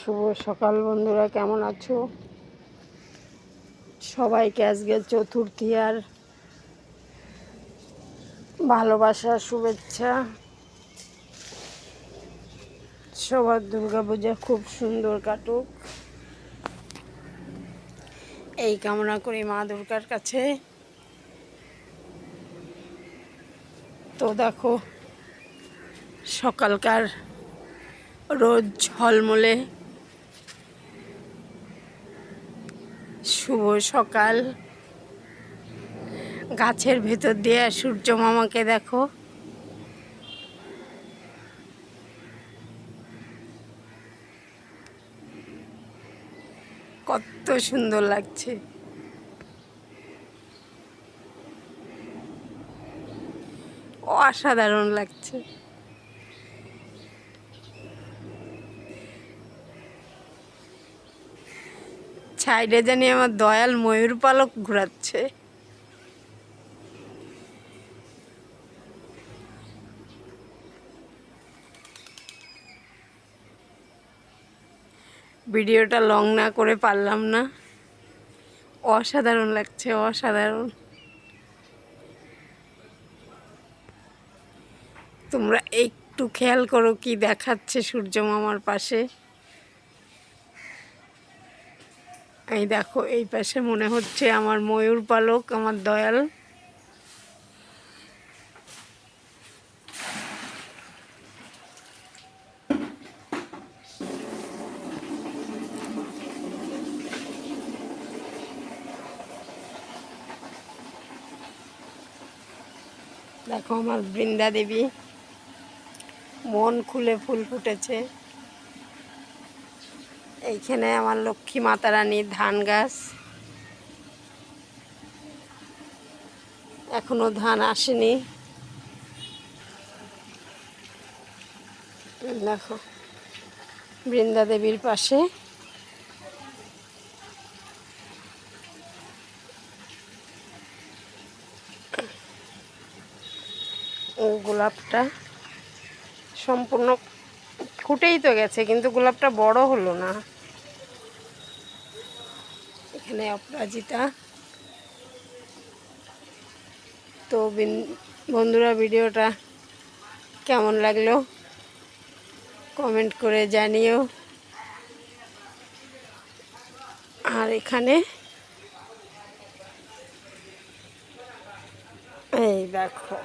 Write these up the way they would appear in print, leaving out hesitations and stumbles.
শুভ সকাল বন্ধুরা, কেমন আছো? সবাইকে আজকে চতুর্থী আর ভালোবাসার শুভেচ্ছা। সবার দুর্গাপূজা খুব সুন্দর কাটুক এই কামনা করি মা দুর্গার কাছে। তো দেখো, সকালকার রোদ ঝলমলে শুভ সকাল। গাছের ভেতর দিয়ে সূর্য মামাকে দেখো, কত সুন্দর লাগছে। অসাধারণ লাগছে। সাইডে জানি আমার দয়াল ময়ূর পালক ঘোরাচ্ছে। ভিডিওটা লং না করে পারলাম না। অসাধারণ লাগছে, অসাধারণ। তোমরা একটু খেয়াল করো কি দেখাচ্ছে সূর্য মামার পাশে। এই দেখো, এই পাশে মনে হচ্ছে আমার ময়ূর পালক, আমার দয়াল। দেখো আমার বৃন্দা দেবী, মন খুলে ফুল ফুটেছে। এইখানে আমার লক্ষ্মী মাতা রানীর ধান গাছ, এখনো ধান আসেনি। দেখো বৃন্দা দেবীর পাশে গোলাপটা সম্পূর্ণ ফুটেই তো গেছে, কিন্তু গোলাপটা বড় হলো না। এখানে অপরাজিতা। তো বন্ধুরা, ভিডিওটা কেমন লাগলো কমেন্ট করে জানিও। আর এখানে এই দেখো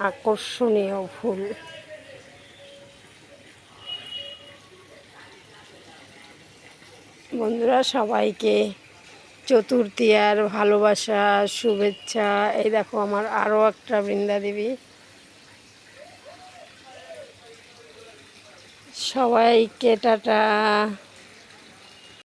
আকর্ষণীয় ফুল। বন্ধুরা, সবাইকে চতুর্থী আর ভালোবাসা শুভেচ্ছা। এই দেখো আমার আরও একটা বৃন্দা দেবী। সবাইকে টাটা।